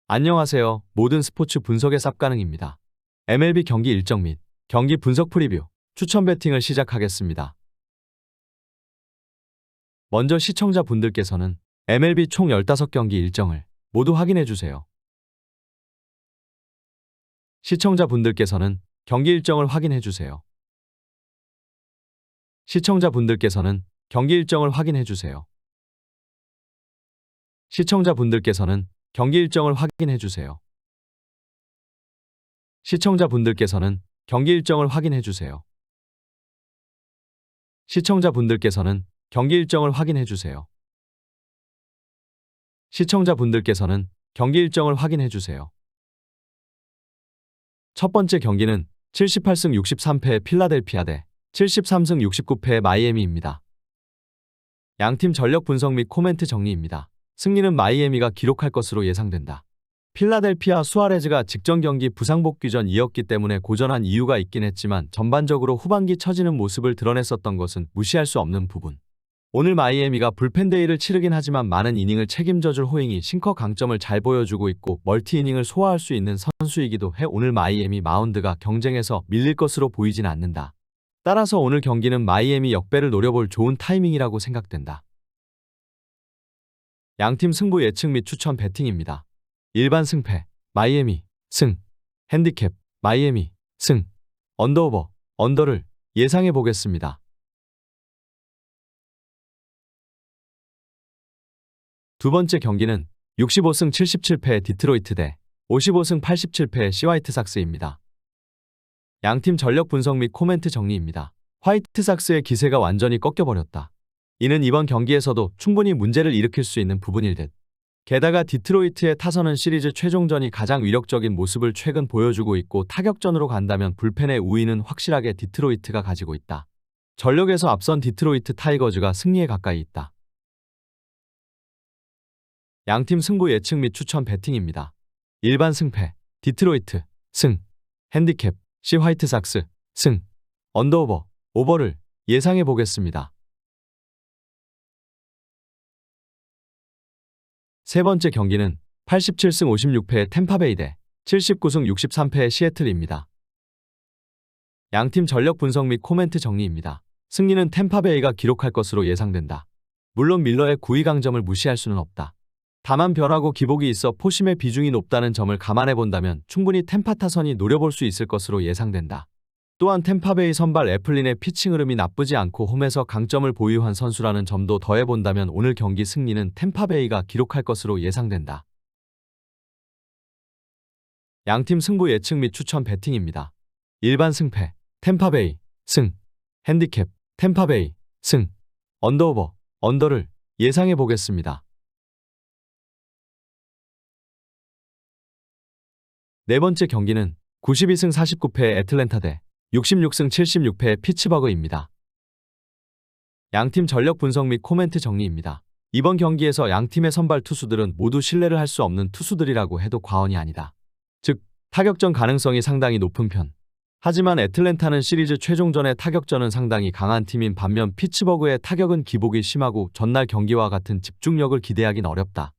안녕하세요. 모든 스포츠 분석의 쌉가능입니다. MLB 경기 일정 및 경기 분석 프리뷰, 추천 배팅을 시작하겠습니다. 먼저 시청자분들께서는 MLB 총 15경기 일정을 모두 확인해 주세요. 시청자분들께서는 경기 일정을 확인해 주세요. 시청자분들께서는 경기 일정을 확인해 주세요. 시청자분들께서는 경기 일정을 확인해 주세요. 시청자분들께서는 경기 일정을 확인해 주세요. 시청자분들께서는 경기 일정을 확인해 주세요. 시청자분들께서는 경기 일정을 확인해 주세요. 첫 번째 경기는 78승 63패의 필라델피아 대 73승 69패의 마이애미입니다. 양팀 전력 분석 및 코멘트 정리입니다. 승리는 마이애미가 기록할 것으로 예상된다. 필라델피아 수아레즈가 직전 경기 부상 복귀 전이었기 때문에 고전한 이유가 있긴 했지만 전반적으로 후반기 처지는 모습을 드러냈었던 것은 무시할 수 없는 부분. 오늘 마이애미가 불펜데이를 치르긴 하지만 많은 이닝을 책임져줄 호잉이 싱커 강점을 잘 보여주고 있고 멀티이닝을 소화할 수 있는 선수이기도 해 오늘 마이애미 마운드가 경쟁에서 밀릴 것으로 보이진 않는다. 따라서 오늘 경기는 마이애미 역배를 노려볼 좋은 타이밍이라고 생각된다. 양팀 승부 예측 및 추천 배팅입니다. 일반 승패, 마이애미, 승, 핸디캡, 마이애미, 승, 언더오버, 언더를 예상해 보겠습니다. 두 번째 경기는 65승 77패의 디트로이트 대 55승 87패의 시화이트삭스입니다. 양팀 전력 분석 및 코멘트 정리입니다. 화이트삭스의 기세가 완전히 꺾여버렸다. 이는 이번 경기에서도 충분히 문제를 일으킬 수 있는 부분일 듯. 게다가 디트로이트의 타선은 시리즈 최종전이 가장 위력적인 모습을 최근 보여주고 있고 타격전으로 간다면 불펜의 우위는 확실하게 디트로이트가 가지고 있다. 전력에서 앞선 디트로이트 타이거즈가 승리에 가까이 있다. 양팀 승부 예측 및 추천 배팅입니다. 일반 승패, 디트로이트, 승, 핸디캡, 시 화이트삭스, 승, 언더오버, 오버를 예상해 보겠습니다. 세 번째 경기는 87승 56패의 템파베이 대 79승 63패의 시애틀입니다. 양팀 전력 분석 및 코멘트 정리입니다. 승리는 템파베이가 기록할 것으로 예상된다. 물론 밀러의 9위 강점을 무시할 수는 없다. 다만 변화고 기복이 있어 포심의 비중이 높다는 점을 감안해 본다면 충분히 템파 타선이 노려볼 수 있을 것으로 예상된다. 또한 템파베이 선발 애플린의 피칭 흐름이 나쁘지 않고 홈에서 강점을 보유한 선수라는 점도 더해본다면 오늘 경기 승리는 템파베이가 기록할 것으로 예상된다. 양팀 승부 예측 및 추천 배팅입니다. 일반 승패, 템파베이, 승, 핸디캡, 템파베이, 승, 언더오버, 언더를 예상해 보겠습니다. 네 번째 경기는 92승 49패의 애틀랜타 대 66승 76패의 피츠버그입니다. 양팀 전력 분석 및 코멘트 정리입니다. 이번 경기에서 양팀의 선발 투수들은 모두 신뢰를 할 수 없는 투수들이라고 해도 과언이 아니다. 즉, 타격전 가능성이 상당히 높은 편. 하지만 애틀랜타는 시리즈 최종전의 타격전은 상당히 강한 팀인 반면 피츠버그의 타격은 기복이 심하고 전날 경기와 같은 집중력을 기대하긴 어렵다.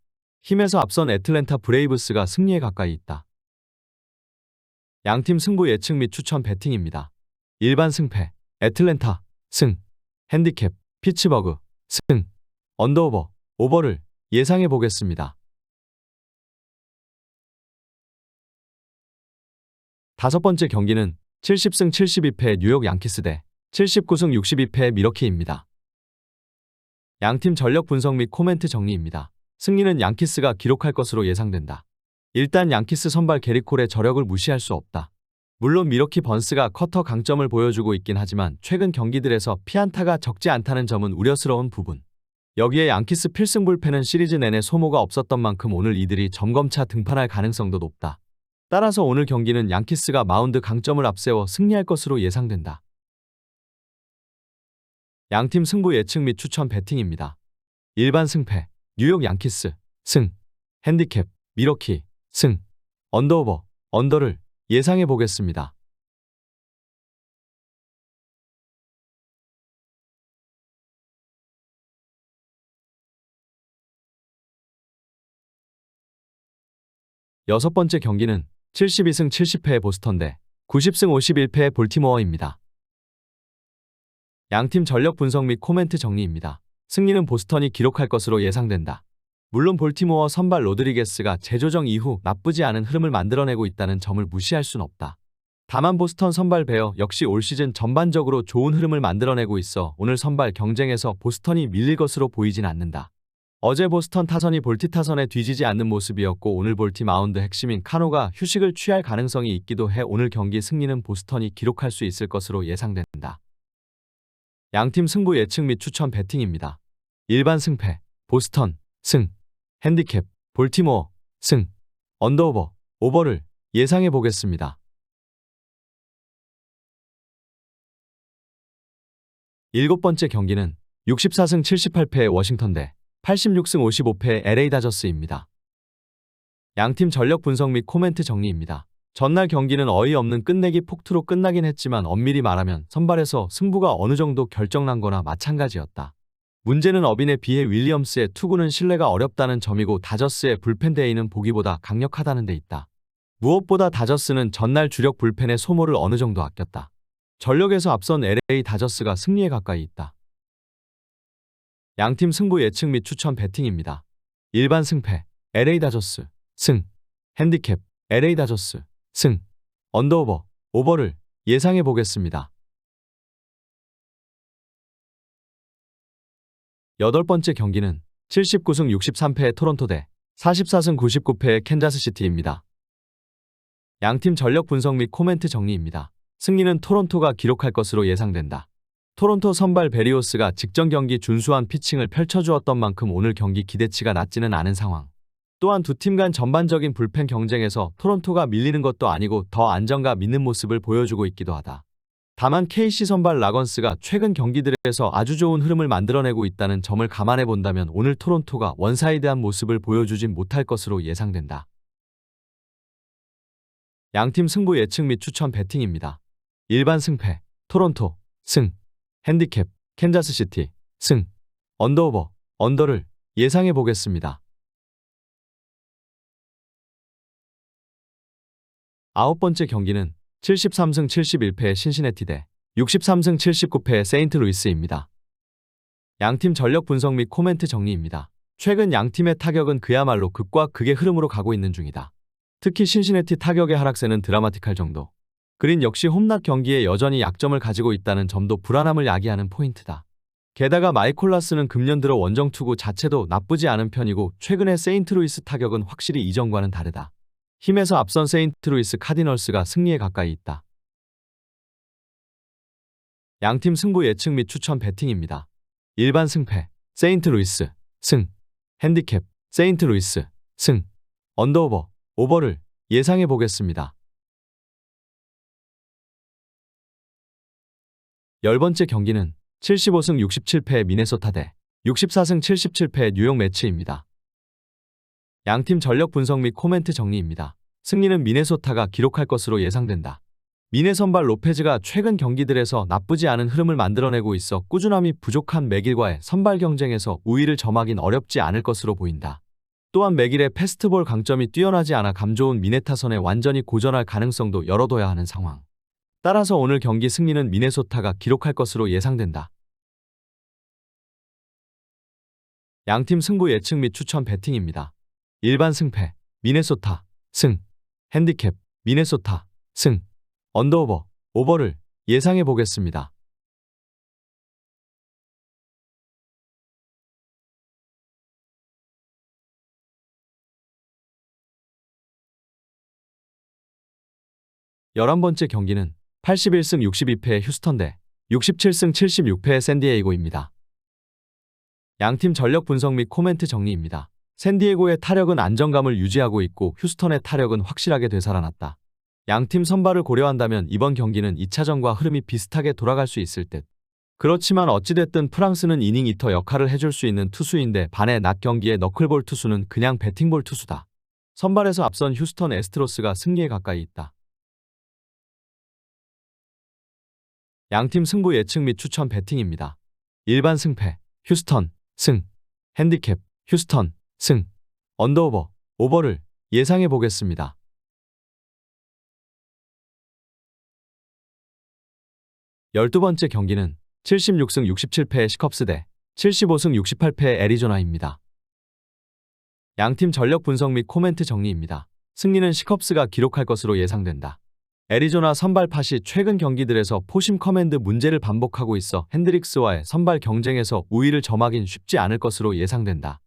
힘에서 앞선 애틀랜타 브레이브스가 승리에 가까이 있다. 양팀 승부 예측 및 추천 배팅입니다. 일반 승패, 애틀랜타, 승, 핸디캡, 피츠버그, 승, 언더오버, 오버를 예상해 보겠습니다. 다섯 번째 경기는 70승 72패의 뉴욕 양키스 대 79승 62패의 미러키입니다. 양팀 전력 분석 및 코멘트 정리입니다. 승리는 양키스가 기록할 것으로 예상된다. 일단 양키스 선발 게리콜의 저력을 무시할 수 없다. 물론 미러키 번스가 커터 강점을 보여주고 있긴 하지만 최근 경기들에서 피안타가 적지 않다는 점은 우려스러운 부분. 여기에 양키스 필승 불펜은 시리즈 내내 소모가 없었던 만큼 오늘 이들이 점검차 등판할 가능성도 높다. 따라서 오늘 경기는 양키스가 마운드 강점을 앞세워 승리할 것으로 예상된다. 양팀 승부 예측 및 추천 배팅입니다. 일반 승패, 뉴욕 양키스, 승, 핸디캡, 미러키, 승, 언더오버, 언더를 예상해 보겠습니다. 여섯 번째 경기는 72승 70패의 보스턴 대 90승 51패의 볼티모어입니다. 양팀 전력 분석 및 코멘트 정리입니다. 승리는 보스턴이 기록할 것으로 예상된다. 물론 볼티모어 선발 로드리게스가 재조정 이후 나쁘지 않은 흐름을 만들어내고 있다는 점을 무시할 순 없다. 다만 보스턴 선발 베어 역시 올 시즌 전반적으로 좋은 흐름을 만들어내고 있어 오늘 선발 경쟁에서 보스턴이 밀릴 것으로 보이진 않는다. 어제 보스턴 타선이 볼티 타선에 뒤지지 않는 모습이었고 오늘 볼티 마운드 핵심인 카노가 휴식을 취할 가능성이 있기도 해 오늘 경기 승리는 보스턴이 기록할 수 있을 것으로 예상된다. 양팀 승부 예측 및 추천 배팅입니다. 일반 승패, 보스턴, 승, 핸디캡, 볼티모어, 승, 언더오버, 오버를 예상해 보겠습니다. 일곱 번째 경기는 64승 78패의 워싱턴 대 86승 55패의 LA 다저스입니다. 양팀 전력 분석 및 코멘트 정리입니다. 전날 경기는 어이없는 끝내기 폭투로 끝나긴 했지만 엄밀히 말하면 선발에서 승부가 어느 정도 결정난 거나 마찬가지였다. 문제는 어빈에 비해 윌리엄스의 투구는 신뢰가 어렵다는 점이고 다저스의 불펜 대이는 보기보다 강력하다는 데 있다. 무엇보다 다저스는 전날 주력 불펜의 소모를 어느 정도 아꼈다. 전력에서 앞선 LA 다저스가 승리에 가까이 있다. 양팀 승부 예측 및 추천 배팅입니다. 일반 승패, LA 다저스, 승, 핸디캡, LA 다저스, 승, 언더오버, 오버를 예상해 보겠습니다. 여덟 번째 경기는 79승 63패의 토론토 대 44승 99패의 캔자스시티입니다. 양팀 전력 분석 및 코멘트 정리입니다. 승리는 토론토가 기록할 것으로 예상된다. 토론토 선발 베리오스가 직전 경기 준수한 피칭을 펼쳐주었던 만큼 오늘 경기 기대치가 낮지는 않은 상황. 또한 두 팀 간 전반적인 불펜 경쟁에서 토론토가 밀리는 것도 아니고 더 안정감 있는 모습을 보여주고 있기도 하다. 다만 KC 선발 라건스가 최근 경기들에서 아주 좋은 흐름을 만들어내고 있다는 점을 감안해 본다면 오늘 토론토가 원사이드한 모습을 보여주진 못할 것으로 예상된다. 양팀 승부 예측 및 추천 배팅입니다. 일반 승패, 토론토, 승, 핸디캡, 캔자스시티, 승, 언더오버, 언더를 예상해 보겠습니다. 아홉 번째 경기는 73승 71패의 신시내티 대 63승 79패의 세인트루이스입니다. 양팀 전력 분석 및 코멘트 정리입니다. 최근 양팀의 타격은 그야말로 극과 극의 흐름으로 가고 있는 중이다. 특히 신시내티 타격의 하락세는 드라마틱할 정도. 그린 역시 홈락 경기에 여전히 약점을 가지고 있다는 점도 불안함을 야기하는 포인트다. 게다가 마이콜라스는 금년 들어 원정투구 자체도 나쁘지 않은 편이고 최근의 세인트루이스 타격은 확실히 이전과는 다르다. 힘에서 앞선 세인트루이스 카디널스가 승리에 가까이 있다. 양팀 승부 예측 및 추천 배팅입니다. 일반 승패, 세인트루이스, 승, 핸디캡, 세인트루이스, 승, 언더오버, 오버를 예상해 보겠습니다. 열 번째 경기는 75승 67패의 미네소타 대 64승 77패의 뉴욕 매치입니다. 양팀 전력 분석 및 코멘트 정리입니다. 승리는 미네소타가 기록할 것으로 예상된다. 미네 선발 로페즈가 최근 경기들에서 나쁘지 않은 흐름을 만들어내고 있어 꾸준함이 부족한 맥일과의 선발 경쟁에서 우위를 점하긴 어렵지 않을 것으로 보인다. 또한 맥일의 패스트볼 강점이 뛰어나지 않아 감 좋은 미네 타선에 완전히 고전할 가능성도 열어둬야 하는 상황. 따라서 오늘 경기 승리는 미네소타가 기록할 것으로 예상된다. 양팀 승부 예측 및 추천 배팅입니다. 일반 승패, 미네소타, 승, 핸디캡, 미네소타, 승, 언더오버, 오버를 예상해 보겠습니다. 열한 번째 경기는 81승 62패의 휴스턴 대 67승 76패의 샌디에이고입니다. 양팀 전력 분석 및 코멘트 정리입니다. 샌디에고의 타력은 안정감을 유지하고 있고 휴스턴의 타력은 확실하게 되살아났다. 양팀 선발을 고려한다면 이번 경기는 2차전과 흐름이 비슷하게 돌아갈 수 있을 듯. 그렇지만 어찌됐든 프랑스는 이닝 이터 역할을 해줄 수 있는 투수인데 반해 낮 경기의 너클볼 투수는 그냥 배팅볼 투수다. 선발에서 앞선 휴스턴 애스트로스가 승리에 가까이 있다. 양팀 승부 예측 및 추천 배팅입니다. 일반 승패, 휴스턴, 승, 핸디캡, 휴스턴, 승, 언더오버, 오버를 예상해 보겠습니다. 12번째 경기는 76승 67패의 시컵스 대 75승 68패의 애리조나입니다. 양팀 전력 분석 및 코멘트 정리입니다. 승리는 시컵스가 기록할 것으로 예상된다. 애리조나 선발 팟이 최근 경기들에서 포심 커맨드 문제를 반복하고 있어 핸드릭스와의 선발 경쟁에서 우위를 점하긴 쉽지 않을 것으로 예상된다.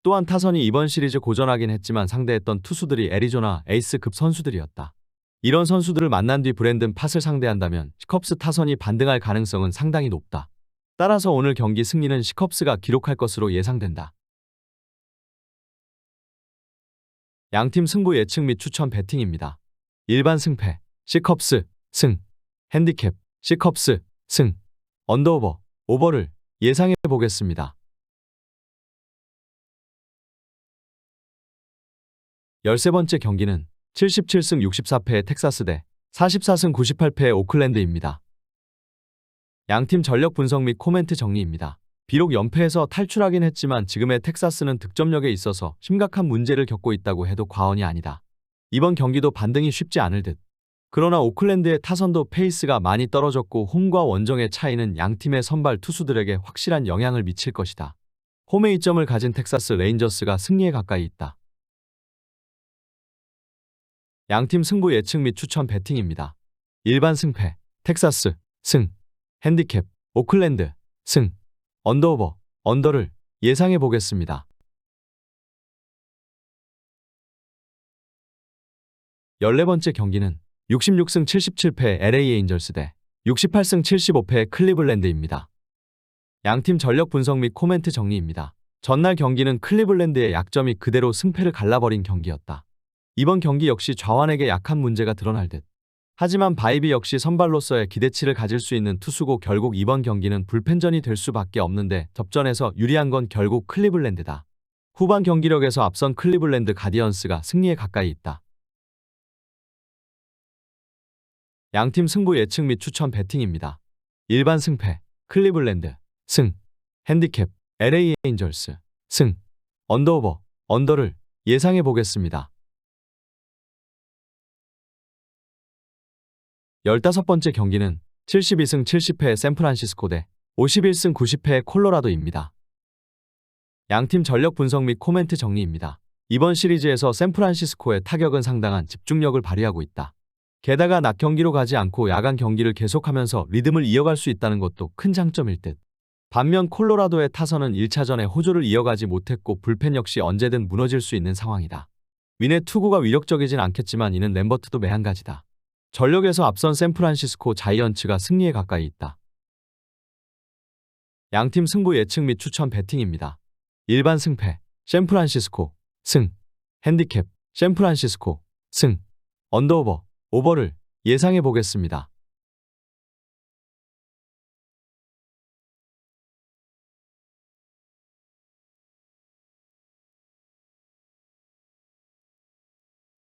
또한 타선이 이번 시리즈 고전하긴 했지만 상대했던 투수들이 애리조나 에이스급 선수들이었다. 이런 선수들을 만난 뒤 브랜든 팟을 상대한다면 시컵스 타선이 반등할 가능성은 상당히 높다. 따라서 오늘 경기 승리는 시컵스가 기록할 것으로 예상된다. 양팀 승부 예측 및 추천 배팅입니다. 일반 승패, 시컵스, 승, 핸디캡, 시컵스, 승, 언더오버, 오버를 예상해 보겠습니다. 13번째 경기는 77승 64패의 텍사스 대 44승 98패의 오클랜드입니다. 양팀 전력 분석 및 코멘트 정리입니다. 비록 연패에서 탈출하긴 했지만 지금의 텍사스는 득점력에 있어서 심각한 문제를 겪고 있다고 해도 과언이 아니다. 이번 경기도 반등이 쉽지 않을 듯. 그러나 오클랜드의 타선도 페이스가 많이 떨어졌고 홈과 원정의 차이는 양팀의 선발 투수들에게 확실한 영향을 미칠 것이다. 홈에 이점을 가진 텍사스 레인저스가 승리에 가까이 있다. 양팀 승부 예측 및 추천 배팅입니다. 일반 승패, 텍사스, 승, 핸디캡, 오클랜드, 승, 언더오버, 언더를 예상해 보겠습니다. 14번째 경기는 66승 77패의 LA 에인절스 대 68승 75패의 클리블랜드입니다. 양팀 전력 분석 및 코멘트 정리입니다. 전날 경기는 클리블랜드의 약점이 그대로 승패를 갈라버린 경기였다. 이번 경기 역시 좌완에게 약한 문제가 드러날 듯. 하지만 바이비 역시 선발로서의 기대치를 가질 수 있는 투수고 결국 이번 경기는 불펜전이 될 수밖에 없는데 접전에서 유리한 건 결국 클리블랜드다. 후반 경기력에서 앞선 클리블랜드 가디언스가 승리에 가까이 있다. 양팀 승부 예측 및 추천 배팅입니다. 일반 승패, 클리블랜드, 승, 핸디캡, LA 에인절스, 승, 언더오버, 언더를 예상해 보겠습니다. 15번째 경기는 72승 70패의 샌프란시스코 대 51승 90패의 콜로라도입니다. 양팀 전력 분석 및 코멘트 정리입니다. 이번 시리즈에서 샌프란시스코의 타격은 상당한 집중력을 발휘하고 있다. 게다가 낮 경기로 가지 않고 야간 경기를 계속하면서 리듬을 이어갈 수 있다는 것도 큰 장점일 듯. 반면 콜로라도의 타선은 1차전에 호조를 이어가지 못했고 불펜 역시 언제든 무너질 수 있는 상황이다. 윈의 투구가 위력적이진 않겠지만 이는 램버트도 매한가지다. 전력에서 앞선 샌프란시스코 자이언츠가 승리에 가까이 있다. 양팀 승부 예측 및 추천 배팅입니다. 일반 승패, 샌프란시스코, 승, 핸디캡, 샌프란시스코, 승, 언더오버, 오버를 예상해 보겠습니다.